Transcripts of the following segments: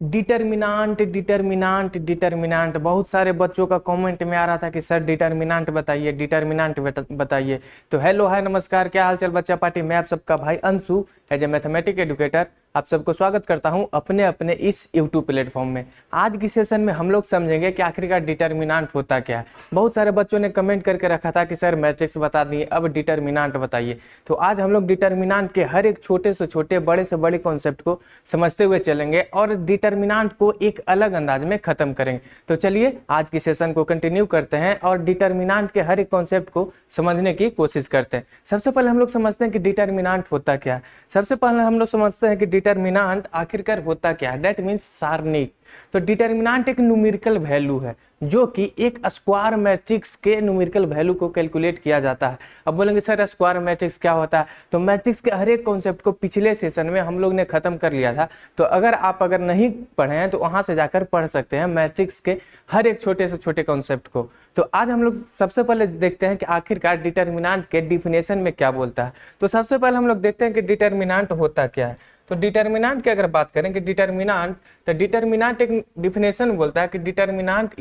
Determinant determinant determinant बहुत सारे बच्चों का कमेंट में आ रहा था कि सर डिटर्मिनांट बताइए, डिटर्मिनांट बताइए। तो हेलो हाय नमस्कार, क्या हाल चाल बच्चा पार्टी। मैं आप सबका भाई Anshu as a mathematic educator आप सबको स्वागत करता हूं अपने अपने इस यूट्यूब प्लेटफॉर्म में। आज की सेशन में हम लोग समझेंगे कि आखिरकार डिटर्मिनांट होता क्या है। बहुत सारे बच्चों ने कमेंट करके रखा था कि सर मैट्रिक्स बता दिए, अब डिटर्मिनांट बताइए। तो आज हम लोग डिटर्मिनांट के हर एक छोटे से छोटे बड़े से बड़े कॉन्सेप्ट को समझते हुए चलेंगे और डिटर्मिनांट को एक अलग अंदाज में खत्म करेंगे। तो चलिए आज की सेशन को कंटिन्यू करते हैं और डिटर्मिनांट के हर एक कॉन्सेप्ट को समझने की कोशिश करते हैं। सबसे पहले हम लोग समझते हैं कि डिटर्मिनांट होता क्या है। सबसे पहले हम लोग समझते हैं कि डिटर्मिनांट आखिरकार होता क्या है। दैट मीन्स सारणिक। तो डिटर्मिनांट एक न्यूमेरिकल वैल्यू है जो कि एक स्क्वायर मैट्रिक्स के न्यूमेरिकल वैल्यू को कैलकुलेट किया जाता है। अब बोलेंगे सर स्क्वायर मैट्रिक्स क्या होता है, तो मैट्रिक्स के हर एक कॉन्सेप्ट को पिछले सेशन में हम लोग ने खत्म कर लिया था। तो अगर नहीं पढ़े हैं तो वहां से जाकर पढ़ सकते हैं मैट्रिक्स के हर एक छोटे से छोटे कॉन्सेप्ट को। तो आज हम लोग सबसे पहले देखते हैं कि आखिरकार डिटर्मिनांट के डिफिनेशन में क्या बोलता है। तो सबसे पहले हम लोग देखते हैं कि डिटर्मिनांट होता क्या है। तो डिटर्मिनांट की अगर बात करें कि डिटर्मिनांट, तो डिटर्मिनांट एक डिफिनेशन बोलता है कि determinant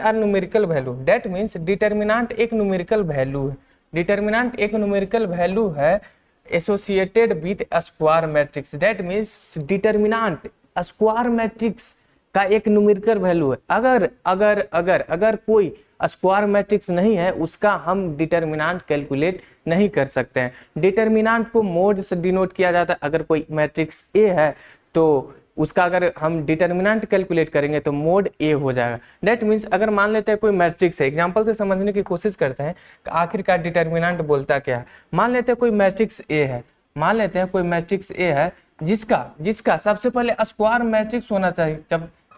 are numerical value. That means determinant एक न्यूमेरिकल वैल्यू है। डिटर्मिनांट एक न्यूमेरिकल वैल्यू है associated with square matrix. That means determinant square matrix का एक न्यूमेरिकल वैल्यू है। अगर अगर अगर अगर कोई स्क्वायर मैट्रिक्स नहीं है उसका हम डिटर्मिनांट कैलकुलेट नहीं कर सकते हैं। डिटर्मिनांट को मोड से डिनोट किया जाता है। अगर कोई मैट्रिक्स ए है तो उसका अगर हम डिटर्मिनांट कैलकुलेट करेंगे तो मोड ए हो जाएगा। दैट मीन्स अगर मान लेते हैं कोई मैट्रिक्स है, एग्जांपल से समझने की कोशिश करते हैं कि आखिरकार डिटर्मिनांट बोलता क्या है। मान लेते हैं कोई मैट्रिक्स ए है, मान लेते हैं कोई मैट्रिक्स ए है जिसका सबसे पहले स्क्वायर मैट्रिक्स होना चाहिए,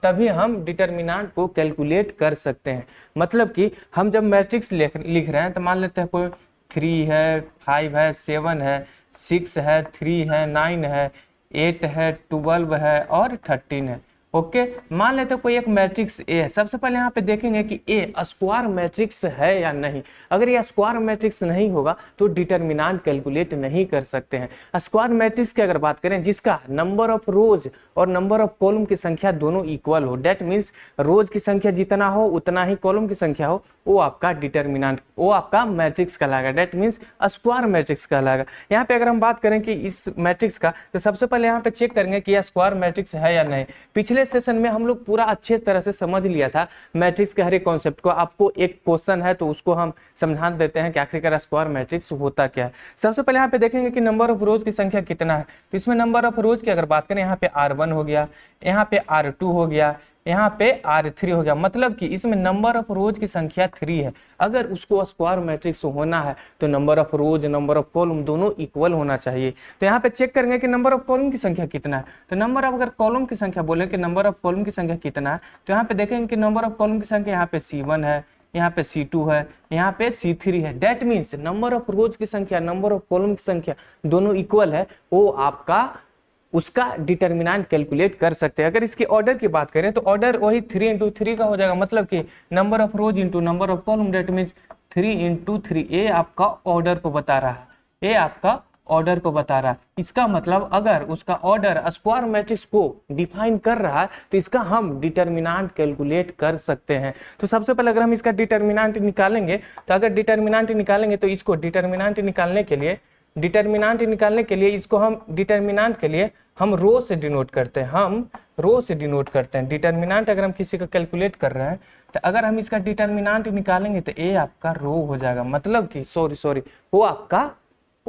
तभी हम डिटर्मिनांट को कैलकुलेट कर सकते हैं। मतलब कि हम जब मैट्रिक्स लिख रहे हैं तो मान लेते हैं कोई 3 है, 5 है, 7 है, 6 है, 3 है, 9 है, 8 है, 12 है और 13 है। ओके, मान लेते हैं कोई एक मैट्रिक्स ए है। सबसे पहले यहाँ पे देखेंगे कि ए स्क्वायर मैट्रिक्स है या नहीं। अगर ये स्क्वायर मैट्रिक्स नहीं होगा तो डिटर्मिनांट कैलकुलेट नहीं कर सकते हैं। स्क्वायर मैट्रिक्स की अगर बात करें जिसका नंबर ऑफ रोज और नंबर ऑफ कॉलम की संख्या दोनों इक्वल हो, दैट मीन्स रोज की संख्या जितना हो उतना ही कॉलम की संख्या हो, वो आपका डिटर्मिनांट, वो आपका मैट्रिक्स कहलाएगा। दैट मीन्स स्क्वायर मैट्रिक्स कहलाएगा। यहाँ पे अगर हम बात करें कि इस मैट्रिक्स का, तो सबसे पहले यहाँ पे चेक करेंगे कि यह स्क्वायर मैट्रिक्स है या नहीं। पिछले सेशन में हम लोग पूरा अच्छे तरह से समझ लिया था मैट्रिक्स के हर एक कॉन्सेप्ट को। आपको एक क्वेश्चन है तो उसको हम समझा देते हैं कि आखिरकार स्क्वायर मैट्रिक्स होता क्या है। सबसे पहले यहाँ पे देखेंगे कि नंबर ऑफ रोज की संख्या कितना है। तो इसमें नंबर ऑफ रोज की अगर बात करें, यहाँ पे R1 हो गया, यहाँ पे R2 हो गया, यहाँ पे R3 हो गया। मतलब कि इसमें नंबर ऑफ रोज की संख्या 3 है। अगर उसको स्क्वायर मैट्रिक्स होना है तो number of rose number of column दोनों इक्वल होना चाहिए। तो यहाँ पे चेक करेंगे कि नंबर ऑफ कॉलम की संख्या कितना है। तो नंबर ऑफ, अगर कॉलम की संख्या बोले कि नंबर ऑफ कॉलम की संख्या कितना है, तो यहाँ पे देखेंगे कि नंबर ऑफ कॉलम की संख्या यहाँ पे C1 है, यहाँ पे C2 है, यहाँ पे C3 है। दैट मीन्स नंबर ऑफ रोज की संख्या नंबर ऑफ कॉलम की संख्या दोनों इक्वल है, वो आपका उसका डिटर्मिनांट कैलकुलेट कर सकते हैं। अगर इसके ऑर्डर की बात करें तो ऑर्डर वही 3 इंटू 3 का हो जाएगा। मतलब कि number of rose into number of column, that means 3 into 3। ये आपका ऑर्डर को बता रहा है, ये आपका ऑर्डर को बता रहा है। इसका मतलब अगर उसका ऑर्डर स्क्वायर मैट्रिक्स को डिफाइन कर रहा है तो इसका हम डिटर्मिनांट कैलकुलेट कर सकते हैं। तो सबसे पहले अगर हम इसका डिटर्मिनांट निकालेंगे, तो अगर डिटर्मिनांट निकालेंगे तो इसको डिटर्मिनांट निकालने के लिए इसको हम डिटर्मिनांट के लिए हम रो से डिनोट करते हैं। डिटर्मिनांट अगर हम किसी का कैलकुलेट कर रहे हैं तो अगर हम इसका डिटर्मिनांट निकालेंगे तो ए आपका रो हो जाएगा। मतलब कि सॉरी वो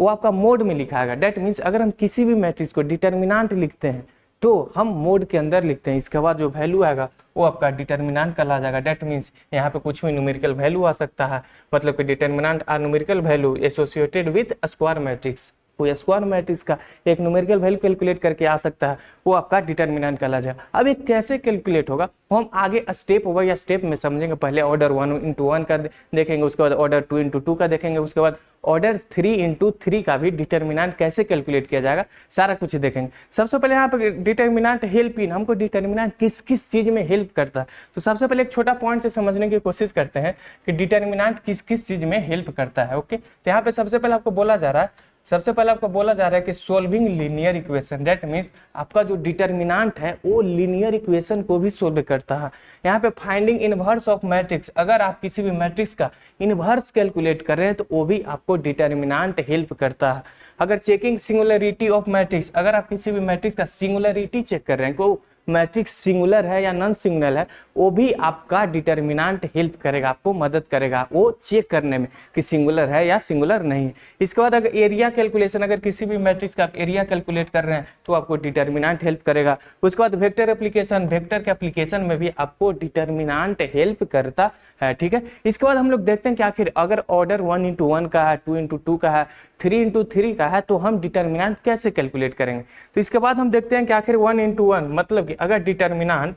आपका मोड में लिखा आएगा। दैट मीन्स अगर हम किसी भी मैट्रिक्स को डिटर्मिनांट लिखते हैं तो हम मोड के अंदर लिखते हैं। इसके बाद जो वैल्यू आएगा वो आपका डिटर्मिनांट कहला जाएगा। दैट मीन्स यहाँ पे कुछ भी न्यूमेरिकल वैल्यू आ सकता है। मतलब कि determinant are numerical value associated with square matrix. कोई स्क्वायर मैट्रिक्स का एक न्यूमेरिकल वैल्यू कैलकुलेट करके आ सकता है, वो आपका डिटर्मिनेंट कहला जाएगा। अब ये कैसे कैलकुलेट होगा वो हम आगे स्टेप होगा या स्टेप में समझेंगे। पहले ऑर्डर 1 इंटू 1 का देखेंगे, उसके बाद ऑर्डर 2 इंटू 2 का देखेंगे, उसके बाद ऑर्डर 3 इंटू 3 का भी डिटर्मिनेंट कैसे कैलकुलेट किया जाएगा सारा कुछ देखेंगे। सबसे पहले यहाँ पे डिटर्मिनेंट हेल्प इन, हमको डिटर्मिनेंट किस किस चीज में हेल्प करता है। तो सबसे पहले एक छोटा पॉइंट से समझने की कोशिश करते हैं कि डिटर्मिनेंट किस किस चीज में हेल्प करता है। ओके, तो यहाँ पे सबसे पहले आपको बोला जा रहा है सबसे पहले आपको बोला जा रहा है कि solving linear equation, that means आपका जो डिटर्मिनेंट है वो लीनियर इक्वेशन को भी सोल्व करता है। यहाँ पे फाइंडिंग इनवर्स ऑफ मैट्रिक्स, अगर आप किसी भी मैट्रिक्स का इनवर्स कैलकुलेट कर रहे हैं तो वो भी आपको डिटर्मिनेंट हेल्प करता है। अगर चेकिंग सिंगुलरिटी ऑफ मैट्रिक्स, अगर आप किसी भी मैट्रिक्स का सिंगुलरिटी चेक कर रहे हैं को मैट्रिक्स सिंगुलर है या नॉन सिंगुलर है, वो भी आपका डिटर्मिनेंट हेल्प करेगा, आपको मदद करेगा वो चेक करने में कि सिंगुलर है या सिंगुलर नहीं है। इसके बाद अगर एरिया कैलकुलेशन, अगर किसी भी मैट्रिक्स का आप एरिया कैलकुलेट कर रहे हैं तो आपको डिटर्मिनेंट हेल्प करेगा। उसके बाद वेक्टर एप्लीकेशन, वेक्टर के एप्लीकेशन में भी आपको डिटर्मिनेंट हेल्प करता है, ठीक है। इसके बाद हम लोग देखते हैं कि आखिर अगर ऑर्डर 1x1 का है, 2x2 का है, 3x3 का है तो हम डिटर्मिनेंट कैसे कैलकुलेट करेंगे। तो इसके बाद हम देखते हैं कि आखिर 1x1 मतलब कि अगर डिटर्मिनेंट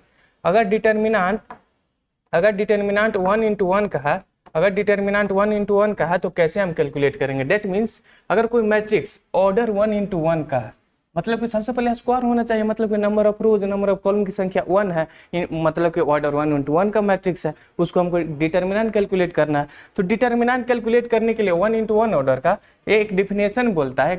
1x1 का है, अगर डिटर्मिनेंट 1x1 का है तो कैसे हम कैलकुलेट करेंगे। डेट मीन्स अगर कोई मैट्रिक्स ऑर्डर 1x1 का है, मतलब कि सबसे पहले स्क्वायर होना चाहिए, मतलब कि number of rose number of column की संख्या 1 है, मतलब कि ऑर्डर 1x1 का मैट्रिक्स है, उसको हमको डिटर्मिनेंट कैलकुलेट करना है। तो डिटर्मिनेंट कैलकुलेट करने के लिए 1x1 ऑर्डर का एक डिफिनेशन बोलता है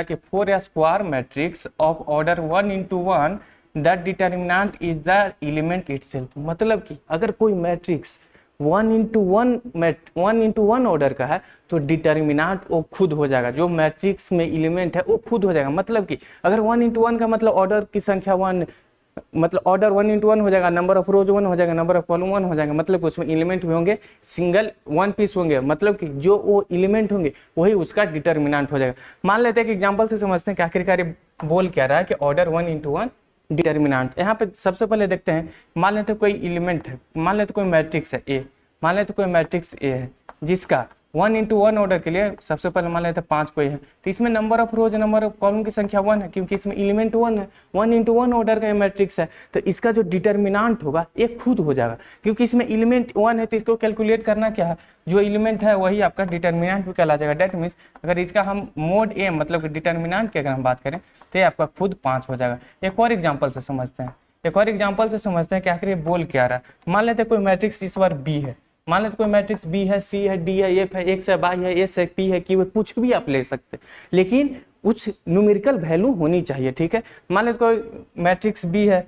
कि for a square matrix of order 1x1 the determinant is the element itself. मतलब कि अगर कोई मैट्रिक्स 1x1 ऑर्डर का है तो डिटर्मिनेंट वो खुद हो जाएगा, जो मैट्रिक्स में एलिमेंट है वो खुद हो जाएगा। मतलब कि अगर 1x1 का मतलब ऑर्डर की संख्या 1, मतलब ऑर्डर 1x1 हो जाएगा, नंबर ऑफ रोज 1 हो जाएगा, नंबर ऑफ कॉलम 1 हो जाएगा, मतलब कि उसमें एलिमेंट भी होंगे सिंगल 1 पीस होंगे, मतलब कि जो वो एलिमेंट होंगे वही उसका डिटर्मिनेंट हो जाएगा। मान लेते हैं कि एग्जांपल से समझते हैं कि आखिरकार ये बोल क्या रहा है कि ऑर्डर 1x1 डिटर्मिनेंट। यहाँ पे सबसे पहले देखते हैं, मान लेते कोई एलिमेंट है, मान लेते कोई मैट्रिक्स है ए, मान लेते कोई मैट्रिक्स ए है जिसका 1x1 ऑर्डर के लिए सबसे पहले मान लेते हैं 5 कोई है, तो इसमें number of rose number of column की संख्या 1 है, क्योंकि इसमें एलिमेंट 1 है, 1x1 ऑर्डर का ये मैट्रिक्स है, तो इसका जो डिटर्मिनेंट होगा ये खुद हो जाएगा, क्योंकि इसमें एलिमेंट 1 है तो इसको कैलकुलेट करना क्या है, जो एलिमेंट है वही आपका डिटर्मिनेंट भी कहला जाएगा। डेट मीन्स अगर इसका हम मोड ए मतलब कि डिटर्मिनेंट की अगर हम बात करें तो ये आपका खुद 5 हो जाएगा। एक और एग्जाम्पल से समझते हैं कि आखिर ये बोल क्या रहा है। मान लेते हैं कोई मैट्रिक्स इस बार बी है, मान लेते कोई मैट्रिक्स बी है, सी है, डी है, एफ है, एक्स है, वाई है, एस है, पी है, क्यू है, कुछ भी आप ले सकते हैं, लेकिन कुछ न्यूमेरिकल वैल्यू होनी चाहिए, ठीक है। मान लेते कोई मैट्रिक्स बी है,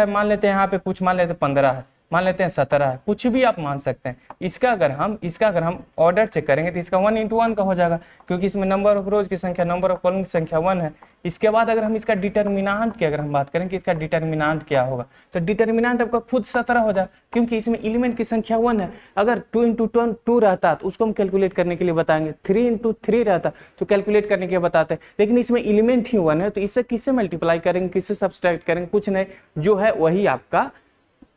मान लेते हैं यहाँ पे कुछ, मान लेते 15 है, मान लेते हैं 17 है, कुछ भी आप मान सकते हैं। इसका अगर हम ऑर्डर चेक करेंगे तो इसका 1x1 का हो जाएगा, क्योंकि इसमें नंबर ऑफ रोज की संख्या नंबर ऑफ कॉलम की संख्या 1 है। इसके बाद अगर हम इसका डिटर्मिनेंट की अगर हम बात करें कि इसका डिटर्मिनेंट क्या होगा, तो डिटर्मिनेंट आपका खुद 17 हो जाए, क्योंकि इसमें एलिमेंट की संख्या 1 है। अगर 2x2 रहता तो उसको हम कैलकुलेट करने के लिए बताएंगे, 3x3 रहता तो कैलकुलेट करने के लिए बताते हैं, लेकिन इसमें एलिमेंट ही 1 है, तो इससे किससे मल्टीप्लाई करेंगे, किससे सब्सट्रैक्ट करेंगे, कुछ नहीं, जो है वही आपका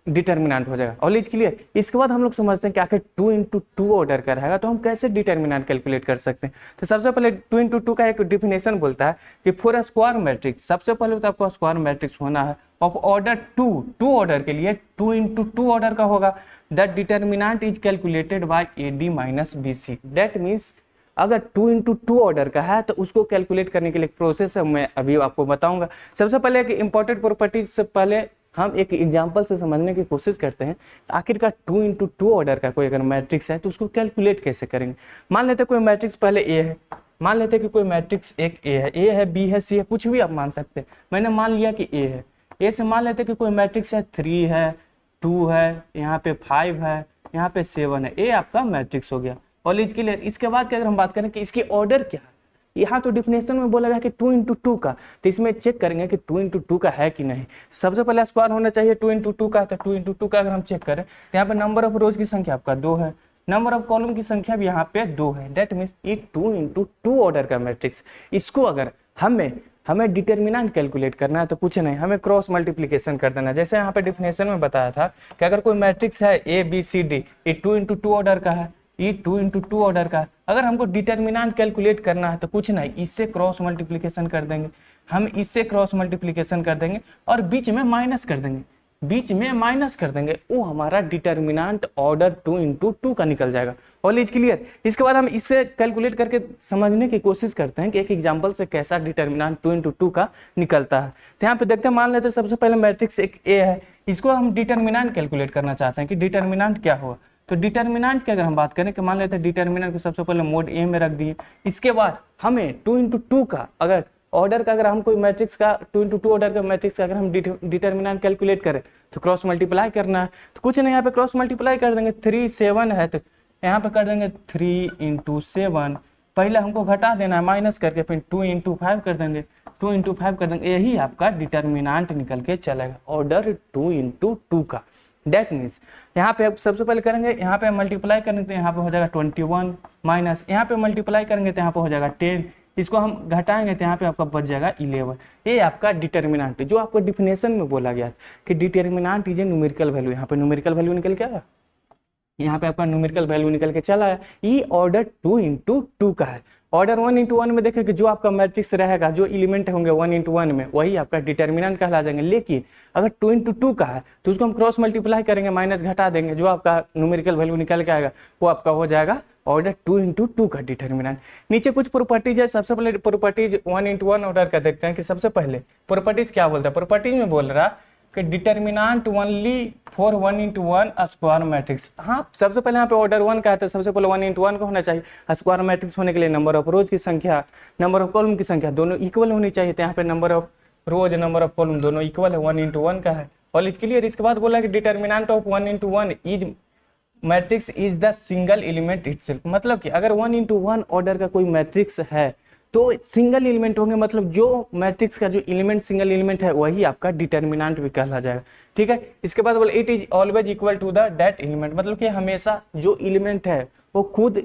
डिटर्मिनेंट हो जाएगा। All is clear. इसके बाद हम लोग समझते हैं कि आखिर 2x2 ऑर्डर का रहेगा तो हम कैसे डिटर्मिनेंट कैलकुलेट कर सकते हैं। तो सबसे पहले 2x2 का एक डिफिनेशन बोलता है कि फॉर अ स्क्वायर मैट्रिक्स, सबसे पहले तो आपको स्क्वायर मैट्रिक्स होना है ऑफ ऑर्डर 2 ऑर्डर के लिए 2x2 ऑर्डर का होगा, that determinant is calculated by AD minus BC। That means अगर 2x2 ऑर्डर का है तो उसको कैलकुलेट करने के लिए प्रोसेस है, मैं अभी आपको बताऊंगा। सबसे पहले एक इंपॉर्टेंट प्रॉपर्टीज से पहले हम एक एग्जांपल से समझने की कोशिश करते हैं। आखिरकार 2x2 ऑर्डर का कोई अगर मैट्रिक्स है तो उसको कैलकुलेट कैसे करेंगे। मान लेते कोई मैट्रिक्स पहले ए है, मान लेते कि कोई मैट्रिक्स एक ए है, बी है, सी है, कुछ भी आप मान सकते हैं। मैंने मान लिया कि ए है, ए से मान लेते कि कोई मैट्रिक्स है 3 है, 2 है, यहाँ पे 5 है, यहाँ पे 7 है, ए आपका मैट्रिक्स हो गया। और इसके लिए इसके बाद की अगर हम बात करें कि इसकी ऑर्डर क्या है, यहाँ तो डिफिनेशन में बोला गया कि 2x2 का, तो इसमें चेक करेंगे कि 2x2 का है कि नहीं। सबसे पहले स्क्वायर होना चाहिए 2x2 का, तो 2x2 का अगर हम चेक करें तो यहाँ पे नंबर ऑफ रोज की संख्या आपका 2 है, नंबर ऑफ कॉलम की संख्या भी यहाँ पे 2 है। डेट मीन्स ये 2x2 ऑर्डर का मैट्रिक्स, इसको अगर हमें डिटर्मिनेंट कैलकुलेट करना है तो कुछ नहीं, हमें क्रॉस मल्टीप्लिकेशन कर देना। जैसे यहाँ पे डिफिनेशन में बताया था कि अगर कोई मैट्रिक्स है ABCD, ये 2x2 ऑर्डर का है, ये 2x2 ऑर्डर का, अगर हमको डिटर्मिनेंट कैलकुलेट करना है तो कुछ नहीं, इससे क्रॉस मल्टीप्लिकेशन कर देंगे, हम इससे क्रॉस मल्टीप्लिकेशन कर देंगे और बीच में माइनस कर देंगे, वो हमारा डिटर्मिनेंट ऑर्डर 2x2 का निकल जाएगा। All is clear. इसके बाद हम इससे कैलकुलेट करके समझने की कोशिश करते हैं कि एक एग्जांपल से कैसा डिटर्मिनेंट 2x2 का निकलता है। तो यहाँ पे देखते हैं, मान लेते हैं सबसे पहले मैट्रिक्स एक ए है, इसको हम डिटर्मिनेंट कैलकुलेट करना चाहते हैं कि डिटर्मिनेंट क्या होगा। तो डिटर्मिनेंट की अगर हम बात करें कि मान लेते हैं डिटर्मिनेंट को सबसे पहले मोड ए में रख दिए, इसके बाद हमें 2 × 2 का अगर ऑर्डर का अगर हम कोई मैट्रिक्स का 2 × 2 ऑर्डर का मैट्रिक्स का अगर हम डिटर्मिनेंट कैलकुलेट करें तो क्रॉस मल्टीप्लाई करना है। तो कुछ नहीं, यहाँ पे क्रॉस मल्टीप्लाई कर देंगे, 3 7 है तो यहाँ पे कर देंगे 3 × 7, पहले हमको घटा देना है माइनस करके, फिर 2 × 5 कर देंगे, 2 × 5 कर देंगे, यही आपका डिटर्मिनेंट निकल के चलेगा ऑर्डर 2 × 2 का। डेट मीन्स यहाँ पे अब सबसे पहले करेंगे, यहाँ पे मल्टीप्लाई करेंगे तो यहाँ पे हो जाएगा 21 माइनस यहाँ पे मल्टीप्लाई करेंगे तो यहाँ पे हो जाएगा 10, इसको हम घटाएंगे तो यहाँ पे आपका बच जाएगा 11। ये आपका डिटर्मिनेंट जो आपको डिफिनेशन में बोला गया कि determinant is a numerical value, यहाँ पे न्यूमेरिकल वैल्यू निकल के आया, यहाँ पे आपका न्यूमेरिकल वैल्यू निकल के चला है। ये ऑर्डर 2 × 2 का है। ऑर्डर 1 × 1 में देखें कि जो आपका मैट्रिक्स रहेगा, जो एलिमेंट होंगे 1 × 1 में, वही आपका डिटर्मिनेंट कहला जाएंगे। लेकिन अगर 2 × 2 का है तो उसको हम क्रॉस मल्टीप्लाई करेंगे, माइनस घटा देंगे, जो आपका न्यूमेरिकल वैल्यू निकल के आएगा वो आपका हो जाएगा ऑर्डर 2 × 2 का डिटर्मिनेंट। नीचे कुछ प्रॉपर्टीज है, सबसे पहले प्रॉपर्टीज 1 × 1 ऑर्डर का देखते हैं कि सबसे पहले प्रॉपर्टीज क्या बोलता है। प्रॉपर्टीज में बोल रहा कि determinant only for 1 × 1 square matrix. हाँ, सबसे पहले यहाँ पे ऑर्डर 1 का है तो सबसे पहले 1 × 1 का होना चाहिए। स्क्वायर मैट्रिक्स होने के लिए नंबर ऑफ रोज की संख्या, नंबर ऑफ कॉलम की संख्या दोनों इक्वल होनी चाहिए। तो यहाँ पे number of rose, number of column दोनों इक्वल है, 1 × 1 का है। और इसके लिए इसके बाद बोला कि determinant of 1 × 1 is matrix is the single element itself. मतलब कि अगर 1 × 1 ऑर्डर का कोई मैट्रिक्स है तो सिंगल एलिमेंट होंगे, मतलब जो मैट्रिक्स का जो एलिमेंट सिंगल एलिमेंट है वही आपका डिटर्मिनेंट भी कहला जाएगा। ठीक है, इसके बाद बोले it is always equal to the that element, मतलब कि हमेशा जो एलिमेंट है वो खुद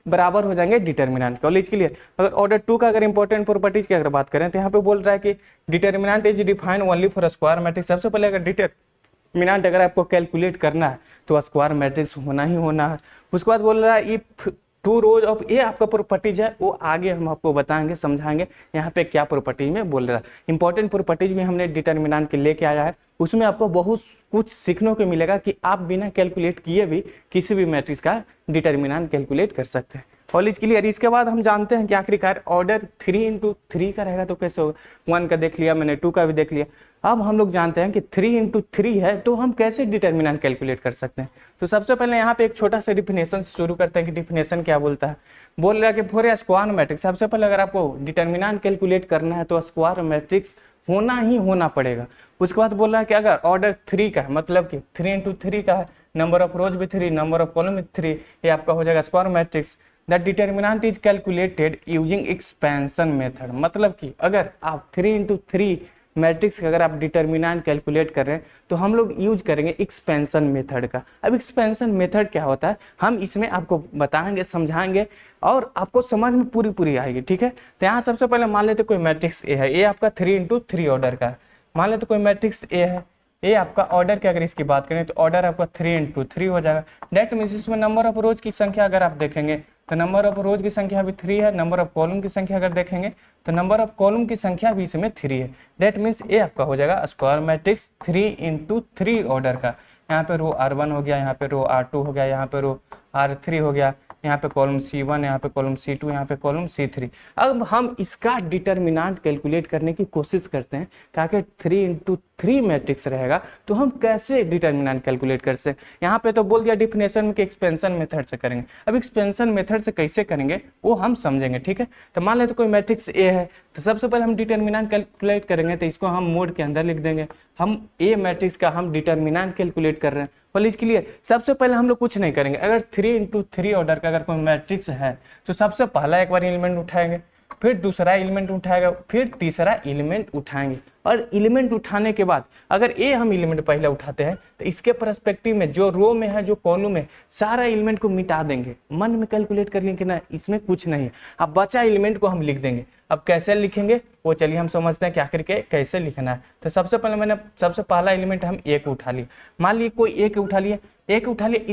बराबर हो जाएंगे डिटर्मिनेंट। कॉलेज के लिए अगर ऑर्डर 2 का अगर इंपॉर्टेंट प्रॉपर्टीज की अगर बात करें तो यहाँ पे बोल रहा है कि determinant is defined only for square matrix. सबसे पहले अगर डिटर्मिनेंट अगर आपको कैलकुलेट करना है तो स्क्वायर मैट्रिक्स होना ही होना है। उसके बाद बोल रहा है इफ 2 रोज ऑफ, ये आपका प्रॉपर्टीज है वो आगे हम आपको बताएंगे, समझाएंगे यहाँ पे क्या प्रॉपर्टीज में बोल रहा है। इंपॉर्टेंट प्रॉपर्टीज में हमने डिटर्मिनेंट के लेके आया है, उसमें आपको बहुत कुछ सीखने को मिलेगा कि आप बिना कैलकुलेट किए भी किसी भी मैट्रिक्स का डिटर्मिनेंट कैलकुलेट कर सकते हैं। और इसके लिए इसके बाद हम जानते हैं कि आखिरकार ऑर्डर 3 × 3 का रहेगा तो कैसे होगा। 1 का देख लिया मैंने, 2 का भी देख लिया, अब हम लोग जानते हैं कि 3 × 3 है तो हम कैसे डिटर्मिनेंट कैलकुलेट कर सकते हैं। तो सबसे पहले यहाँ पे एक छोटा सा डिफिनेशन से शुरू करते हैं कि डिफिनेशन क्या बोलता है। बोल रहा है कि फॉर ए स्क्वायर मैट्रिक्स, सबसे पहले अगर आपको डिटर्मिनेंट कैलकुलेट करना है तो स्क्वायर मैट्रिक्स होना ही होना पड़ेगा। उसके बाद बोल रहा है कि अगर ऑर्डर 3 का है, मतलब कि 3 × 3 का है, नंबर ऑफ रोज भी 3, नंबर ऑफ कॉलम भी 3, ये आपका हो जाएगा square matrix. The determinant is calculated using expansion method, मतलब कि अगर आप 3 × 3 मैट्रिक्स का अगर आप डिटर्मिनेंट कैलकुलेट कर रहे हैं तो हम लोग यूज करेंगे एक्सपेंशन मेथड का। अब एक्सपेंशन मेथड क्या होता है हम इसमें आपको बताएंगे, समझाएंगे और आपको समझ में पूरी आएगी। ठीक है, तो यहाँ सबसे पहले मान लेते कोई मैट्रिक्स ए है, ये आपका 3 × 3 ऑर्डर का है। मान लेते कोई मैट्रिक्स ए है, ये आपका ऑर्डर की अगर इसकी बात करें तो ऑर्डर आपका 3 × 3 हो जाएगा। डेट मीन्स इसमें नंबर ऑफ रोज की संख्या अगर आप देखेंगे तो नंबर ऑफ रोज की संख्या भी 3 है, नंबर ऑफ कॉलम की संख्या अगर देखेंगे तो नंबर ऑफ कॉलम की संख्या भी इसमें 3 है। डेट मीन्स ये आपका हो जाएगा स्क्वायर मैट्रिक्स 3 × 3 ऑर्डर का। यहाँ पे रो R1 हो गया, यहाँ पे रो R2 हो गया, यहाँ पे रो R3 हो गया, यहाँ पे कॉलम C1, यहाँ पे कॉलम C2, यहाँ पे कॉलम C3। अब हम इसका डिटर्मिनेंट कैलकुलेट करने की कोशिश करते हैं ताकि 3 × 3 मैट्रिक्स रहेगा तो हम कैसे डिटर्मिनेंट कैलकुलेट कर सकते हैं। यहाँ पे तो बोल दिया डिफिनेशन में कि एक्सपेंशन मेथड से करेंगे। अब एक्सपेंशन मेथड से कैसे करेंगे वो हम समझेंगे। ठीक है, तो मान लेते कोई मैट्रिक्स ए है तो सबसे पहले हम डिटर्मिनेंट कैलकुलेट करेंगे तो इसको हम मोड के अंदर लिख देंगे। हम ए मैट्रिक्स का हम डिटर्मिनेंट कैलकुलेट कर रहे हैं। और इसके लिए सबसे पहले हम लोग कुछ नहीं करेंगे, अगर 3 × 3 ऑर्डर का अगर कोई मैट्रिक्स है तो सबसे पहला एक बार एलिमेंट उठाएंगे, फिर दूसरा एलिमेंट उठाएगा, फिर तीसरा एलिमेंट उठाएंगे। और एलिमेंट उठाने के बाद अगर ए हम एलिमेंट पहले उठाते हैं तो इसके पर्सपेक्टिव में जो रो में है, जो कॉलम में, सारा एलिमेंट को मिटा देंगे, मन में कैलकुलेट कर लेंगे कि ना इसमें कुछ नहीं है। अब बचा एलिमेंट को हम लिख देंगे। अब कैसे लिखेंगे वो चलिए हम समझते हैं कि आखिर के कैसे लिखना है। तो सबसे पहले मैंने सबसे पहला एलिमेंट हम ए को उठा लिया। मान लीजिए कोई ए को उठा लिया,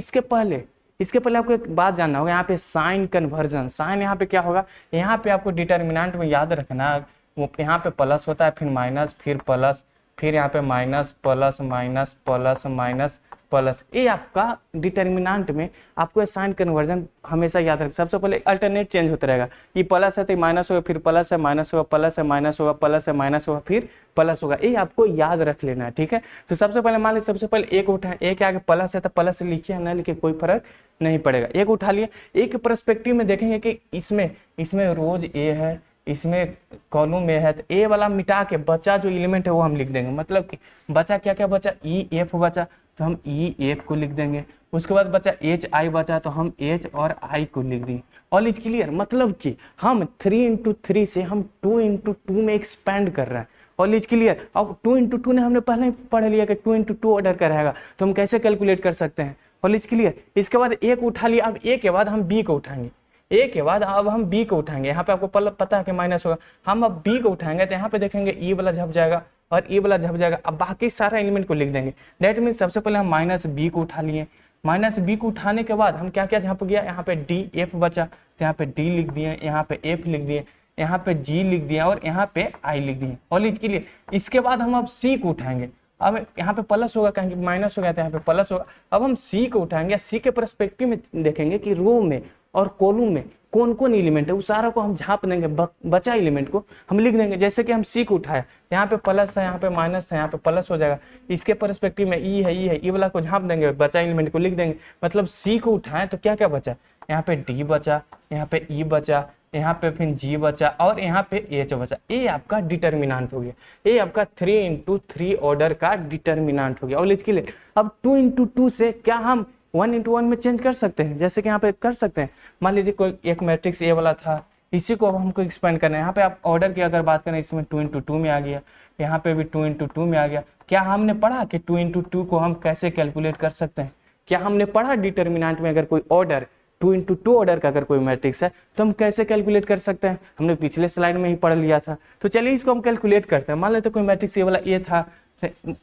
इसके पहले आपको एक बात जानना होगा, यहाँ पे साइन कन्वर्जन। साइन यहाँ पे क्या होगा, यहाँ पे आपको डिटर्मिनेंट में याद रखना, वो यहाँ पे प्लस होता है, फिर माइनस, फिर प्लस, फिर यहाँ पे minus plus minus plus minus plus. ये आपका डिटर्मिनेंट में आपको साइन कन्वर्जन हमेशा याद रखें। सबसे पहले अल्टरनेट चेंज होता रहेगा, ये प्लस है तो माइनस होगा, फिर प्लस है माइनस होगा, प्लस है माइनस होगा, प्लस है माइनस होगा, फिर प्लस होगा। ये आपको याद रख लेना है, ठीक है। तो सबसे पहले मान लीजिए सबसे पहले एक उठाए, एक आगे प्लस है तो प्लस लिखिए, ना लिखिए कोई फर्क नहीं पड़ेगा। एक उठा लिए, एक परस्पेक्टिव में देखेंगे कि इसमें रोज ए है, इसमें कॉलम में है, तो ए वाला मिटा के बचा जो एलिमेंट है वो हम लिख देंगे। मतलब कि बचा क्या क्या बचा, ई एफ बचा तो हम ई एफ को लिख देंगे। उसके बाद बचा एच आई बचा तो हम एच और आई को लिख देंगे। All is clear. मतलब कि हम 3 × 3 से हम 2 × 2 में एक्सपेंड कर रहे हैं। All is clear. अब 2 × 2 ने हमने पहले ही पढ़ लिया कि 2 × 2 ऑर्डर का रहेगा, तो हम कैसे कैलकुलेट कर सकते हैं। All is clear. इसके बाद एक उठा लिया, अब ए के बाद हम बी को उठाएंगे, ए के बाद अब हम बी को उठाएंगे। यहाँ पे आपको पता है कि माइनस होगा, हम अब बी को उठाएंगे तो यहाँ पे देखेंगे ई वाला झप जाएगा और ई वाला झप जाएगा। अब बाकी सारा एलिमेंट को लिख देंगे। डेट मीन सबसे पहले हम माइनस बी को उठा लिए, माइनस बी को उठाने के बाद हम क्या क्या झप गया, यहाँ पे डी एफ बचा तो यहाँ पे डी लिख दिए, यहाँ पे एफ लिख दिए, यहाँ पे जी लिख दिया और यहाँ पे आई लिख दिए। All is clear. इसके बाद हम अब सी को उठाएंगे, अब यहाँ पे प्लस होगा कहेंगे माइनस हो गया था, यहाँ पे प्लस होगा। अब हम सी को उठाएंगे, सी के पर्सपेक्टिव में देखेंगे कि रो में और कॉलम में कौन कौन एलिमेंट है, उस सारा को हम झाप देंगे, बचा एलिमेंट को हम लिख देंगे। जैसे कि हम सी को उठाए, यहाँ पे प्लस है, यहाँ पे माइनस है, यहाँ पे प्लस हो जाएगा। इसके पर्सपेक्टिव में ई है, ई वाला को झाप देंगे, बचा एलिमेंट को लिख देंगे। मतलब सी को उठाएं तो क्या क्या बचा, यहाँ पे डी बचा, यहाँ पे ई बचा, यहाँ पे फिर जी बचा और यहाँ पे एच बचा। ये आपका डिटर्मिनेंट हो गया, ये आपका 3 × 3 ऑर्डर का डिटर्मिनेंट हो गया। और इसके लिए अब 2 × 2 से क्या हम 1 × 1 में चेंज कर सकते हैं, जैसे कि यहाँ पे कर सकते हैं। मान लीजिए कोई एक मैट्रिक्स ए वाला था, इसी को अब हमको एक्सपेंड करना है। यहाँ पे आप ऑर्डर की अगर बात करें, इसमें 2 × 2 में आ गया, यहाँ पे भी 2 × 2 में आ गया। क्या हमने पढ़ा कि 2 × 2 को हम कैसे कैलकुलेट कर सकते हैं? क्या हमने पढ़ा डिटर्मिनेंट में अगर कोई ऑर्डर 2 × 2 ऑर्डर का अगर कोई मैट्रिक्स है तो हम कैसे कैलकुलेट कर सकते हैं? हमने पिछले स्लाइड में ही पढ़ लिया था। तो चलिए इसको हम कैलकुलेट करते हैं। मान लेते कोई मैट्रिक्स ए वाला ए था,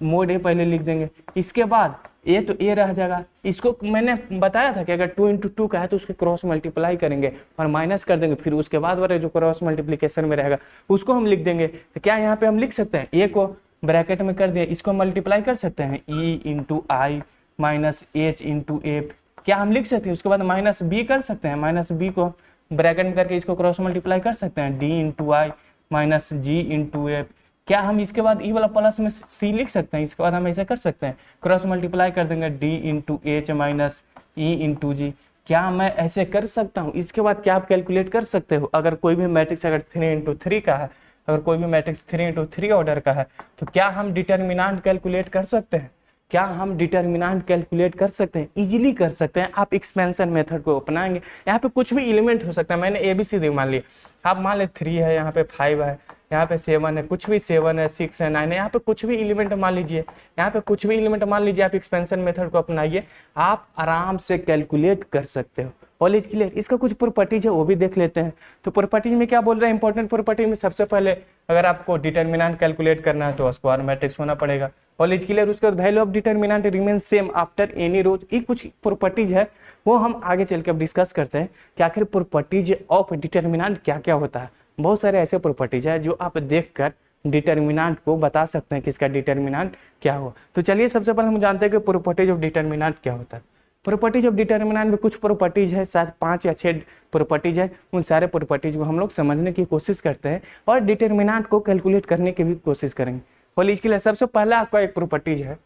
मोड ए पहले लिख देंगे, इसके बाद ए तो ए रह जाएगा। इसको मैंने बताया था कि अगर 2 × 2 का है तो उसके क्रॉस मल्टीप्लाई करेंगे और माइनस कर देंगे, फिर उसके बाद वाले जो क्रॉस मल्टीप्लिकेशन में रहेगा उसको हम लिख देंगे। तो क्या यहाँ पे हम लिख सकते हैं, ए को ब्रैकेट में कर दिए, इसको मल्टीप्लाई कर सकते हैं, ई × आई माइनस एच × एफ। क्या हम लिख सकते हैं? उसके बाद माइनस बी कर सकते हैं, माइनस बी को ब्रैकेट में करके इसको क्रॉस मल्टीप्लाई कर सकते हैं, डी × आई माइनस जी × एफ। क्या हम इसके बाद ई वाला प्लस में सी लिख सकते हैं? इसके बाद हम ऐसे कर सकते हैं, क्रॉस मल्टीप्लाई कर देंगे, डी × एच माइनस ई × जी। क्या मैं ऐसे कर सकता हूँ? इसके बाद क्या आप कैलकुलेट कर सकते हो? अगर कोई भी मैट्रिक्स अगर 3 × 3 का है, अगर कोई भी मैट्रिक्स 3 × 3 ऑर्डर का है, तो क्या हम डिटर्मिनेंट कैलकुलेट कर सकते हैं? क्या हम डिटर्मिनेंट कैलकुलेट कर सकते हैं? इजीली कर सकते हैं। आप एक्सपेंशन मेथड को अपनाएंगे, यहाँ पे कुछ भी एलिमेंट हो सकता है। मैंने ABCD मान लिया, आप मान ले 3 है, यहाँ पे 5 है, यहाँ पे 7 है, कुछ भी 7 है, 6 है, 9 है, यहाँ पे कुछ भी एलिमेंट मान लीजिए, यहाँ पे कुछ भी एलिमेंट मान लीजिए। आप एक्सपेंशन मेथड को अपनाइए, आप आराम से कैलकुलेट कर सकते हो। All is clear. इसका कुछ प्रॉपर्टीज है वो भी देख लेते हैं। तो प्रॉपर्टीज में क्या बोल रहे हैं, इंपॉर्टेंट प्रॉपर्टी में सबसे पहले अगर आपको डिटर्मिनेंट कैलकुलेट करना है तो स्क्वायर मैट्रिक्स होना पड़ेगा। All is clear. उसके बाद value of determinant remain same after any rows. ये कुछ प्रॉपर्टीज है वो हम आगे चल के अब डिस्कस करते हैं कि आखिर प्रॉपर्टीज ऑफ डिटर्मिनेंट क्या क्या होता है। बहुत सारे ऐसे प्रॉपर्टीज है जो आप देखकर डिटर्मिनेंट को बता सकते हैं कि इसका डिटर्मिनेंट क्या हो। तो चलिए सबसे पहले हम जानते हैं कि प्रॉपर्टीज ऑफ डिटर्मिनेंट क्या होता है। प्रॉपर्टीज ऑफ डिटर्मिनेंट में कुछ प्रॉपर्टीज है, शायद 5 या 6 प्रॉपर्टीज है। उन सारे प्रॉपर्टीज को हम लोग समझने की कोशिश करते हैं और डिटर्मिनेंट को कैलकुलेट करने की भी कोशिश करेंगे। और इसके लिए सबसे पहला आपका एक प्रॉपर्टीज है,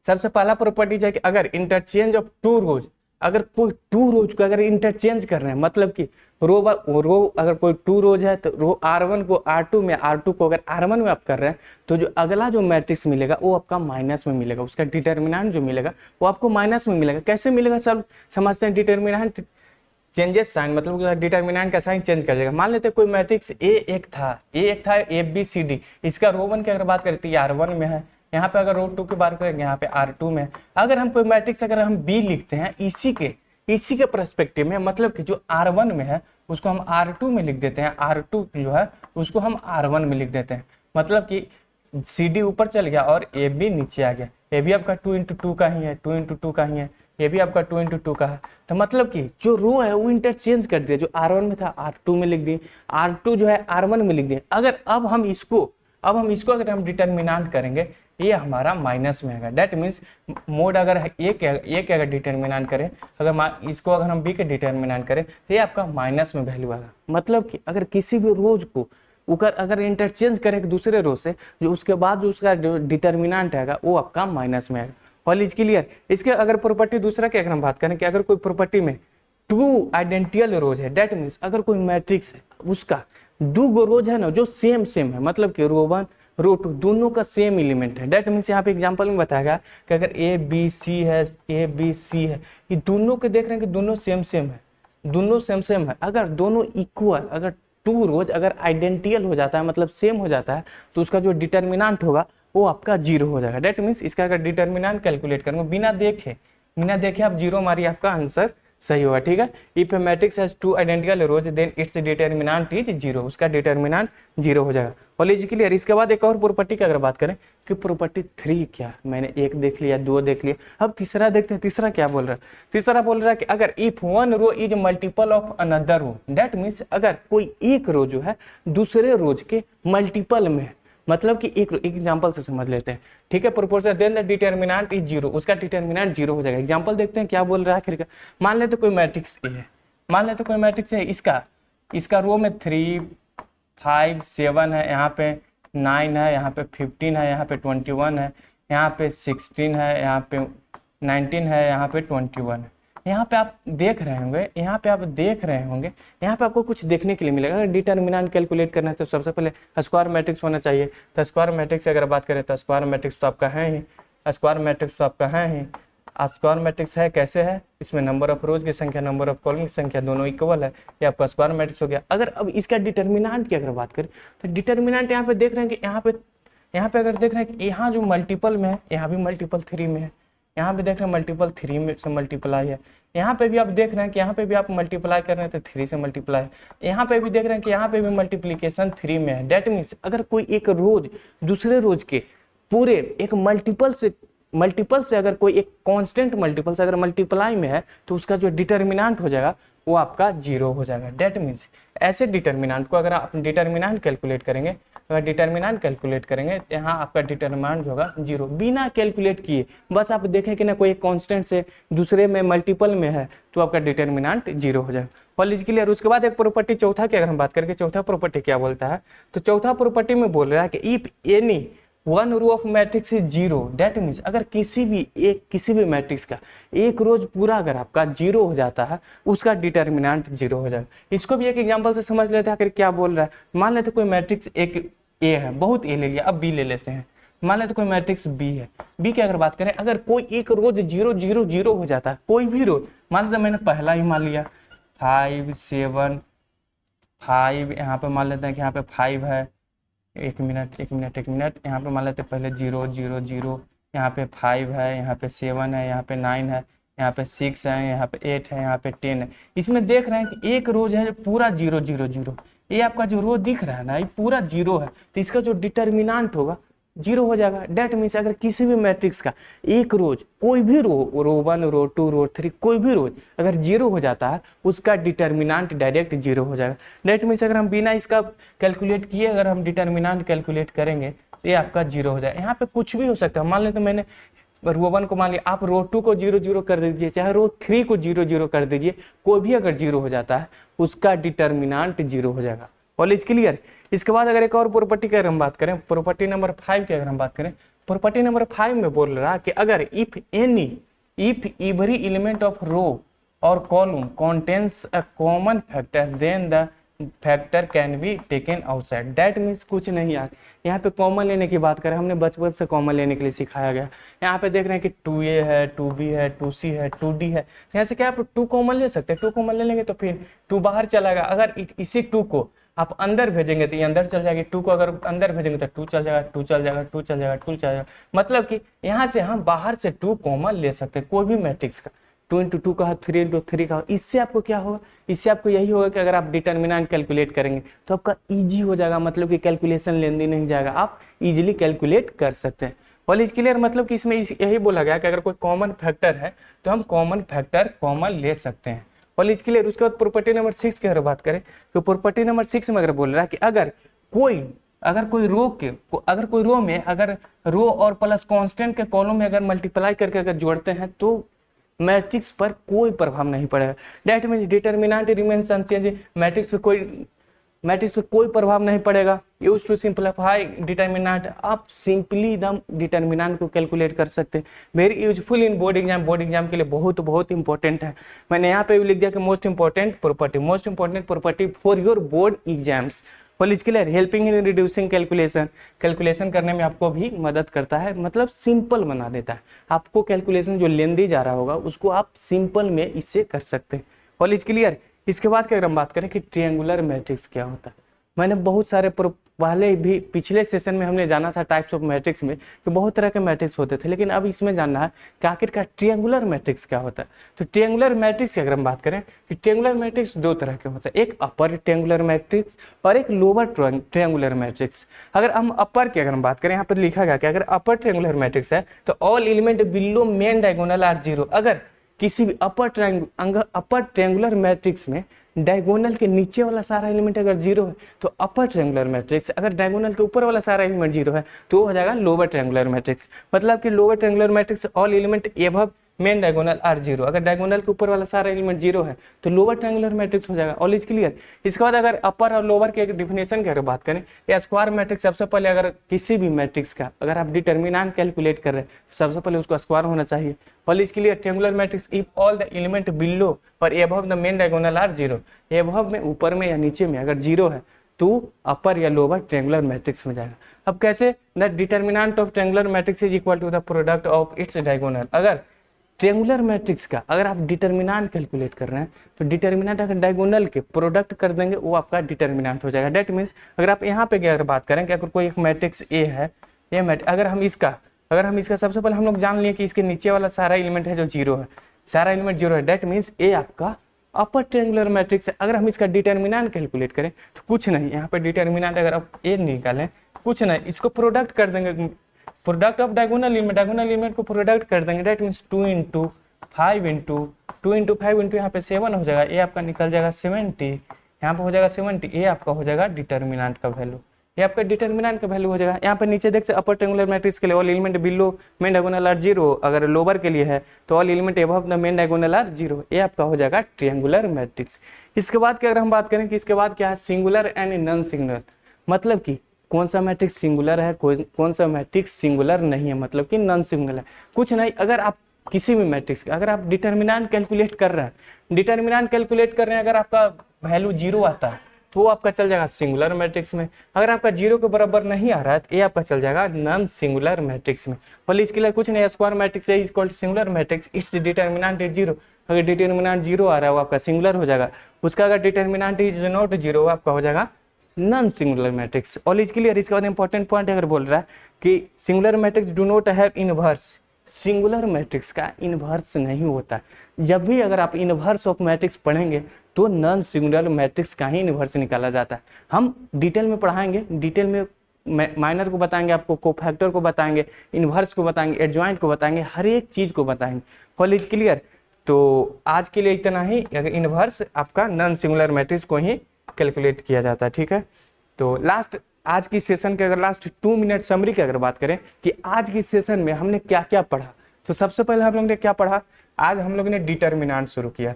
सबसे पहला प्रॉपर्टीज है कि अगर इंटरचेंज ऑफ 2 रोज, अगर कोई 2 रोज को अगर इंटरचेंज कर रहे हैं, मतलब कि रो अगर कोई 2 रोज है तो रो R1 को R2 में, R2 को अगर R1 में आप कर रहे हैं तो जो अगला जो मैट्रिक्स मिलेगा वो आपका माइनस में मिलेगा। उसका डिटर्मिनेंट जो मिलेगा वो आपको माइनस में मिलेगा। कैसे मिलेगा सब समझते हैं। डिटर्मिनेंट चेंजेस साइन, मतलब डिटर्मिनेंट का साइन चेंज कर जाएगा। मान लेते हैं कोई मैट्रिक्स A1 था ABCD, इसका रो 1 की अगर बात करें तो R1 में है, यहाँ पे अगर रो 2 की बात करेंगे यहाँ पे R2 में। अगर हम कोई मैट्रिक्स अगर हम B लिखते हैं इसी के पर्सपेक्टिव में, मतलब कि जो R1 में है उसको हम R2 में लिख देते हैं, R2 जो है उसको हम R1 में लिख देते हैं। मतलब कि CD ऊपर चल गया और AB नीचे आ गया। AB आपका 2 × 2 का ही है, 2 × 2 का ही है, ये भी आपका 2 × 2 का है। तो मतलब कि जो रो है वो इंटरचेंज कर दिया, जो R1 में था R2 में लिख दिए, R2 जो है R1 में लिख दिए। अगर अब हम इसको अब हम इसको अगर हम डिटर्मिनेंट करेंगे ये हमारा माइनस में आएगा। डेट मीन्स मोड अगर ए के अगर डिटर्मिनेंट करें, अगर इसको अगर हम बी के डिटर्मिनेंट करें तो ये आपका माइनस में वैल्यू आएगा। मतलब कि अगर किसी भी रोज को अगर इंटरचेंज करें एक दूसरे रो से, जो उसके बाद जो उसका डिटर्मिनेंट आएगा वो आपका माइनस में आएगा। All is clear. इसके अगर प्रॉपर्टी दूसरा की अगर हम बात करें कि अगर कोई प्रॉपर्टी में 2 आइडेंटिकल रोज है, डेट मीन्स अगर कोई मैट्रिक्स है उसका 2 रोज है ना जो सेम है, मतलब कि रो 1 रो 2 दोनों का सेम एलिमेंट है। डेट मीन्स यहाँ पे एग्जांपल में बताएगा कि अगर ए बी सी है, ए बी सी है, ये दोनों के देख रहे हैं कि दोनों सेम है, दोनों सेम है। अगर दोनों इक्वल, अगर 2 रोज अगर आइडेंटिकल हो जाता है मतलब सेम हो जाता है तो उसका जो डिटर्मिनेंट होगा वो आपका 0 हो जाएगा। डेट मीन्स इसका अगर डिटर्मिनेंट कैलकुलेट करूंगा बिना देखे आप 0 मारिए, आपका आंसर सही होगा। ठीक है। If a matrix has 2 identical rows then its determinant is 0, उसका डिटर्मिनेंट 0 हो जाएगा। और इज क्लियर। इसके बाद एक और प्रॉपर्टी की अगर बात करें कि प्रॉपर्टी 3 क्या, मैंने 1 देख लिया, 2 देख लिया, अब तीसरा देखते हैं। तीसरा क्या बोल रहा है? तीसरा बोल रहा है कि अगर if one row is multiple of another row, that means अगर कोई एक रो जो है दूसरे रोज के मल्टीपल में है, मतलब कि एक एग्जांपल से समझ लेते हैं। ठीक है। Proportional then the determinant is 0, उसका डिटर्मिनेंट 0 हो जाएगा। एग्जांपल देखते हैं क्या बोल रहा है आखिर। मान लेते कोई मैट्रिक्स ए है, मान लेते कोई मैट्रिक्स है, इसका रो में 3 5 7 है, यहाँ पे 9 है, यहाँ पे 15 है, यहाँ पे 21 है, यहाँ पे 16 है, यहाँ पे 19 है, यहाँ पे 21 है। यहाँ पे आप देख रहे होंगे, यहाँ पे आपको कुछ देखने के लिए मिलेगा। अगर डिटर्मिनेंट कैलकुलेट करना है तो सबसे पहले स्क्वायर मैट्रिक्स होना चाहिए। तो स्क्वायर मैट्रिक्स अगर बात करें तो स्क्वायर मैट्रिक्स तो आपका है ही, स्क्वायर मैट्रिक्स है कैसे है, इसमें नंबर ऑफ रोज की संख्या, नंबर ऑफ कॉलम की संख्या दोनों इक्वल है, ये आपका स्क्वायर मैट्रिक्स हो गया। अगर अब इसका डिटर्मिनेंट की अगर बात करें तो डिटर्मिनेंट यहाँ पे देख रहे हैं कि यहाँ पे अगर देख रहे हैं कि यहाँ जो मल्टीपल में है, यहाँ भी मल्टीपल 3 में है, यहाँ पे देख रहे हैं मल्टीपल 3 में से मल्टीप्लाई है, यहाँ पे भी आप देख रहे हैं कि यहाँ पे भी आप मल्टीप्लाई कर रहे हैं तो 3 से मल्टीप्लाई, यहाँ पे भी देख रहे हैं कि यहाँ पे भी मल्टीप्लीकेशन 3 में है। डेट मीन्स अगर कोई एक रोज दूसरे रोज के पूरे एक मल्टीपल से अगर कोई एक कांस्टेंट मल्टीपल से अगर मल्टीप्लाई में है तो उसका जो डिटर्मिनेंट हो जाएगा वो आपका 0 हो जाएगा। डेट मीन्स ऐसे डिटर्मिनेंट को अगर आप डिटर्मिनेंट कैलकुलेट करेंगे, यहाँ आपका डिटर्मिनेंट होगा 0 बिना कैलकुलेट किए। बस आप देखें कि ना कोई कांस्टेंट से दूसरे में मल्टीपल में है तो आपका डिटर्मिनेंट 0 हो जाएगा। और इसके लिए उसके बाद एक प्रॉपर्टी चौथा की अगर हम बात करें, चौथा प्रॉपर्टी क्या बोलता है, तो चौथा प्रॉपर्टी में बोल रहा है कि if any one row of matrix is 0, that means अगर किसी भी मैट्रिक्स का एक रोज पूरा अगर आपका 0 हो जाता है उसका डिटर्मिनेंट 0 हो जाएगा। इसको भी एक एग्जांपल से समझ लेते हैं आखिर क्या बोल रहा है। मान लेते कोई मैट्रिक्स एक ए है, बहुत ए ले लिया, अब बी ले लेते हैं। मान लेते कोई मैट्रिक्स बी है, बी की अगर बात करें अगर कोई एक रोज 0 0 0 हो जाता है, कोई भी रोज, मान लेते मैंने पहला ही मान लिया 5 7 5, यहाँ पे मान लेते हैं कि यहाँ पे 5 है, एक मिनट, यहाँ पे मान लेते पहले 0 0 0, यहाँ पे 5 है, यहाँ पे 7 है, यहाँ पे 9 है, यहाँ पे 6 है, यहाँ पे 8 है, यहाँ पे 10 है। इसमें देख रहे हैं कि एक रोज है पूरा 0 0 0, ये आपका जो रो दिख रहा है ना ये पूरा 0 है, तो इसका जो डिटर्मिनेंट होगा 0 हो जाएगा। डेट मीन्स अगर किसी भी मैट्रिक्स का एक रोज, कोई भी रो 1 रो 2 रो 3 कोई भी रोज अगर 0 हो जाता है उसका डिटर्मिनेंट डायरेक्ट 0 हो जाएगा। डेट मीन्स अगर हम बिना इसका कैलकुलेट किए अगर हम डिटर्मिनेंट कैलकुलेट करेंगे तो ये आपका 0 हो जाएगा। यहाँ पे कुछ भी हो सकता है, मान लेते तो मैंने रो 1 को मान लिया, आप रो 2 को 0 0 कर दीजिए, चाहे रो 3 को 0 0 कर दीजिए, कोई भी अगर 0 हो जाता है उसका डिटर्मिनेंट 0 हो जाएगा। All is clear. इसके बाद अगर एक और प्रॉपर्टी की अगर हम बात करें, प्रॉपर्टी नंबर 5 की अगर हम बात करें, प्रॉपर्टी नंबर 5 में बोल रहा है कि अगर if every element of row और column contains a common factor then the factor can be taken outside. That means कुछ नहीं यार, यहाँ पे कॉमन लेने की बात करें, हमने बचपन से कॉमन लेने के लिए सिखाया गया। यहाँ पे देख रहे हैं कि 2a है, 2b है, 2c है, 2d है, यहाँ से क्या आप 2 कॉमन ले सकते हैं। 2 कॉमन ले लेंगे तो फिर 2 बाहर चलाएगा, अगर इसी 2 को आप अंदर भेजेंगे तो ये अंदर चल जाएगी, 2 को अगर अंदर भेजेंगे तो 2 चल जाएगा, 2 चल जाएगा, 2 चल जाएगा, 2 चल जाएगा। मतलब कि यहाँ से हम बाहर से 2 कॉमन ले सकते हैं कोई भी मैट्रिक्स का, 2 इंटू 2 का, 3 इंटू 3 का। इससे आपको क्या होगा, इससे आपको यही होगा कि अगर आप डिटर्मिनेंट कैलकुलेट करेंगे तो आपका इजी हो जाएगा, मतलब कि कैलकुलेशन लेंदी नहीं जाएगा, आप इजीली कैलकुलेट कर सकते हैं। All is clear. मतलब कि इसमें यही बोला गया कि अगर कोई कॉमन फैक्टर है तो हम कॉमन फैक्टर कॉमन ले सकते हैं। All is clear. उसके बाद प्रॉपर्टी नंबर 6 की अगर बात करें तो प्रॉपर्टी नंबर 6 में अगर बोल रहा है कि अगर कोई अगर कोई रो में अगर रो और प्लस कांस्टेंट के कॉलम में अगर मल्टीप्लाई करके अगर जोड़ते हैं तो मैट्रिक्स पर कोई प्रभाव नहीं पड़ेगा। That means determinant remains unchange, matrix पे कोई प्रभाव नहीं पड़ेगा। यूज टू सिंप्लीफाई डिटर्मिनेंट, आप सिंपली दम डिटर्मिनेंट को कैलकुलेट कर सकते हैं। Very useful in board exam के लिए बहुत इंपॉर्टेंट है। मैंने यहाँ पे भी लिख दिया कि most important property for your board exams. Whole is clear, helping in reducing calculation करने में आपको भी मदद करता है, मतलब सिंपल बना देता है। आपको कैलकुलेशन जो लेंदी जा रहा होगा उसको आप सिंपल में इससे कर सकते हैं। Whole is clear. इसके बाद की अगर हम बात करें कि ट्रायंगुलर मैट्रिक्स क्या होता है, मैंने बहुत सारे पहले भी पिछले सेशन में हमने जाना था टाइप्स ऑफ मैट्रिक्स में कि बहुत तरह के मैट्रिक्स होते थे, लेकिन अब इसमें जानना है कि आखिरकार ट्रायंगुलर मैट्रिक्स क्या होता है। तो ट्रायंगुलर मैट्रिक्स की अगर हम बात करें कि ट्रायंगुलर मैट्रिक्स दो तरह के होता है, एक अपर ट्रायंगुलर मैट्रिक्स और एक लोअर ट्रायंगुलर मैट्रिक्स। अगर हम अपर की अगर हम बात करें, यहाँ पर लिखा गया कि अगर अपर ट्रायंगुलर मैट्रिक्स है तो all element below main diagonal are zero. अगर किसी भी अपर ट्रायंगुलर मैट्रिक्स में डायगोनल के नीचे वाला सारा एलिमेंट अगर जीरो है तो अपर ट्रायंगुलर मैट्रिक्स, अगर डायगोनल के ऊपर वाला सारा एलिमेंट जीरो है तो हो जाएगा लोअर ट्रायंगुलर मैट्रिक्स। मतलब कि lower triangular matrix all element above main diagonal are zero. अगर डायगोनल के ऊपर वाला सारा एलिमेंट जीरो है तो लोअर ट्रायंगुलर मैट्रिक्स हो जाएगा। All is clear. इसके बाद अगर अपर और लोअर के डिफिनेशन की अगर बात करें या स्क्वायर मैट्रिक्स, सबसे पहले अगर किसी भी मैट्रिक्स का अगर आप डिटर्मिनेंट कैलकुलेट कर रहे हैं तो सबसे पहले उसका स्क्वायर होना चाहिए। All is clear. Triangular matrix if all the element below और above the main diagonal are zero, above में ऊपर में या नीचे में अगर जीरो है तो अपर या लोअर ट्रायंगुलर मैट्रिक्स में जाएगा। अब कैसे, the determinant of triangular matrix is equal to the product of its diagonal. अगर ट्रायंगुलर मैट्रिक्स का अगर आप डिटर्मिनेंट कैलकुलेट कर रहे हैं तो डिटर्मिनेंट अगर डायगोनल के प्रोडक्ट कर देंगे वो आपका डिटर्मिनेंट हो जाएगा। दैट मीन्स अगर आप यहाँ पे अगर बात करें कि अगर कोई एक मैट्रिक्स ए है, ये अगर हम इसका सबसे पहले हम लोग जान लिए कि इसके नीचे वाला सारा एलिमेंट है जो जीरो है, सारा एलिमेंट जीरो है, दैट मीन्स ए आपका अपर ट्रायंगुलर मैट्रिक्स है। अगर हम इसका डिटर्मिनेंट कैलकुलेट करें तो कुछ नहीं, यहाँ पे डिटर्मिनेंट अगर आप ए निकालें कुछ नहीं, इसको प्रोडक्ट कर देंगे, प्रोडक्ट ऑफ डायगोनल एलिमेंट को प्रोडक्ट कर देंगे। दैट मीन्स 2 इंटू 5 इंटू यहाँ पे 7 हो जाएगा, ये आपका निकल जाएगा 70, यहाँ पे हो जाएगा 70, ये आपका हो जाएगा डिटर्मिनेंट का वैल्यू, ये आपका डिटर्मिनेंट का वैल्यू हो जाएगा। यहाँ पे नीचे देख सकते अपर ट्रायंगुलर मैट्रिक्स के लिए all element below main diagonal are zero, अगर लोअर के लिए है तो all element above the main diagonal are zero, ये आपका हो जाएगा ट्रायंगुलर मैट्रिक्स। इसके बाद की अगर हम बात करें कि इसके बाद क्या है, सिंगुलर एंड नॉन सिंगुलर, मतलब कि कौन सा मैट्रिक्स सिंगुलर है, कौन सा मैट्रिक्स सिंगुलर नहीं है, मतलब कि नॉन सिंगुलर है। कुछ नहीं, अगर आप किसी भी मैट्रिक्स का अगर आप डिटर्मिनेंट कैलकुलेट कर रहे हैं, अगर आपका वैल्यू जीरो आता है तो वो आपका चल जाएगा सिंगुलर मैट्रिक्स में। अगर आपका जीरो के बराबर नहीं आ रहा है तो ये आपका चल जाएगा नॉन सिंगुलर मैट्रिक्स में। बोले इसके लिए कुछ नहीं, square matrix is equal to singular matrix, its determinant is zero. अगर डिटर्मिनेंट जीरो आ रहा है वो आपका सिंगुलर हो जाएगा, उसका अगर डिटर्मिनेंट इज नॉट जीरो आपका हो जाएगा non singular matrix. All is clear. इसके बाद इंपॉर्टेंट पॉइंट अगर बोल रहा है कि singular matrix do not have inverse, singular matrix का इनवर्स नहीं होता। जब भी अगर आप इनवर्स ऑफ मैट्रिक्स पढ़ेंगे तो नॉन सिंगुलर मैट्रिक्स का ही इनवर्स निकाला जाता है। हम डिटेल में पढ़ाएंगे, डिटेल में माइनर को बताएंगे, आपको कोफैक्टर को बताएंगे, इनवर्स को बताएंगे, एडजॉइंट को बताएंगे, हर एक चीज को बताएंगे। All is clear. तो आज के लिए इतना ही। अगर इनवर्स आपका नॉन सिंगुलर मैट्रिक्स को ही कैलकुलेट किया जाता है, ठीक है। तो लास्ट आज की सेशन के अगर लास्ट 2 मिनट समरी की अगर बात करें कि आज की सेशन में हमने क्या क्या पढ़ा, तो सबसे पहले हम लोग ने क्या पढ़ा, आज हम लोग ने डिटर्मिनेंट शुरू किया।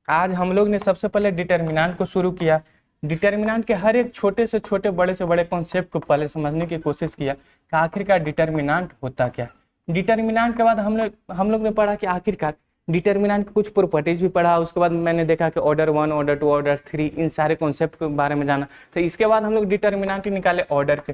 आज हम लोग ने सबसे पहले डिटर्मिनेंट को शुरू किया। डिटर्मिनेंट के हर एक छोटे से छोटे बड़े से बड़े कॉन्सेप्ट को पहले समझने की कोशिश किया कि आखिरकार डिटर्मिनेंट होता क्या। डिटर्मिनेंट के बाद हम लोग ने पढ़ा कि आखिरकार डिटर्मिनेंट कुछ प्रॉपर्टीज भी पढ़ा। उसके बाद मैंने देखा कि ऑर्डर 1, ऑर्डर 2, ऑर्डर 3, इन सारे कॉन्सेप्ट के बारे में जाना। तो इसके बाद हम लोग डिटर्मिनेंट निकाले ऑर्डर के,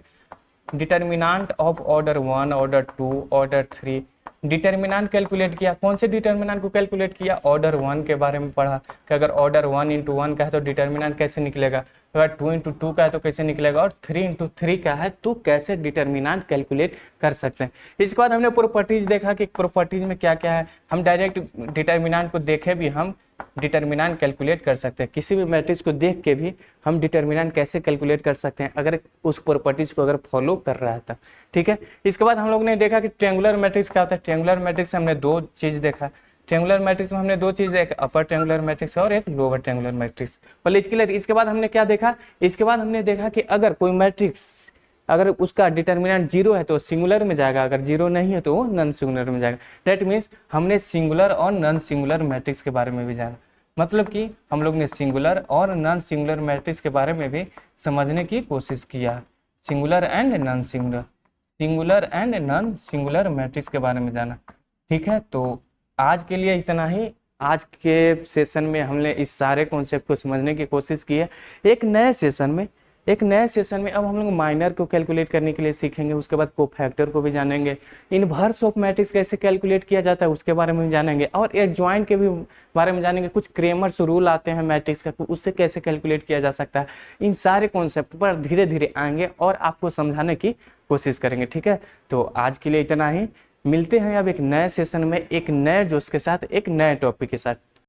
determinant of order 1, order 2, order 3, determinant calculate किया। कौन से डिटर्मिनेंट को कैलकुलेट किया, ऑर्डर 1 के बारे में पढ़ा कि अगर ऑर्डर 1 इंटू 1 का है तो डिटर्मिनेंट कैसे निकलेगा, अगर 2 इंटू 2 का है तो कैसे निकलेगा, और 3 इंटू 3 का है तो कैसे डिटर्मिनेंट कैलकुलेट कर सकते हैं। इसके बाद हमने प्रॉपर्टीज देखा कि प्रॉपर्टीज में क्या क्या है। हम डायरेक्ट डिटर्मिनेंट को देखे भी हम डिटर्मिनेंट कैलकुलेट कर सकते हैं, किसी भी मैट्रिक्स को देख के भी हम डिटर्मिनेंट कैसे कैलकुलेट कर सकते हैं अगर उस प्रॉपर्टीज को अगर फॉलो कर रहा है तब, ठीक है। इसके बाद हम लोग ने देखा कि ट्रायंगुलर मैट्रिक्स क्या होता है। ट्रायंगुलर मैट्रिक्स हमने 2 चीज देखा। ट्रायंगुलर मैट्रिक्स में हमने दो चीज, एक अपर ट्रायंगुलर मैट्रिक्स और एक लोअर ट्रायंगुलर मैट्रिक्स। पहले इसके लिए, इसके बाद हमने क्या देखा, इसके बाद हमने देखा कि अगर कोई मैट्रिक्स, अगर उसका डिटर्मिनेंट जीरो है तो सिंगुलर में जाएगा, अगर जीरो नहीं है तो वो नॉन सिंगुलर में जाएगा। दैट मीन्स हमने सिंगुलर और नॉन सिंगुलर मैट्रिक्स के बारे में भी जाना, मतलब कि हम लोग ने सिंगुलर और नॉन सिंगुलर मैट्रिक्स के बारे में भी समझने की कोशिश किया। Singular and non singular, singular and non singular matrix के बारे में जाना। ठीक है, तो आज के लिए इतना ही। आज के सेशन में हमने इस सारे कॉन्सेप्ट को समझने की कोशिश की है। एक नए सेशन में अब हम लोग माइनर को कैलकुलेट करने के लिए सीखेंगे, उसके बाद कोफैक्टर को भी जानेंगे, इनवर्स ऑफ मैट्रिक्स कैसे कैलकुलेट किया जाता है उसके बारे में भी जानेंगे, और एडजॉइंट के भी बारे में जानेंगे। कुछ क्रेमर्स रूल आते हैं मैट्रिक्स का, उससे कैसे कैलकुलेट किया जा सकता है। इन सारे कॉन्सेप्ट पर धीरे धीरे आएंगे और आपको समझाने की कोशिश करेंगे। ठीक है, तो आज के लिए इतना ही। मिलते हैं अब एक नए सेशन में, एक नए जोश के साथ, एक नए टॉपिक के साथ।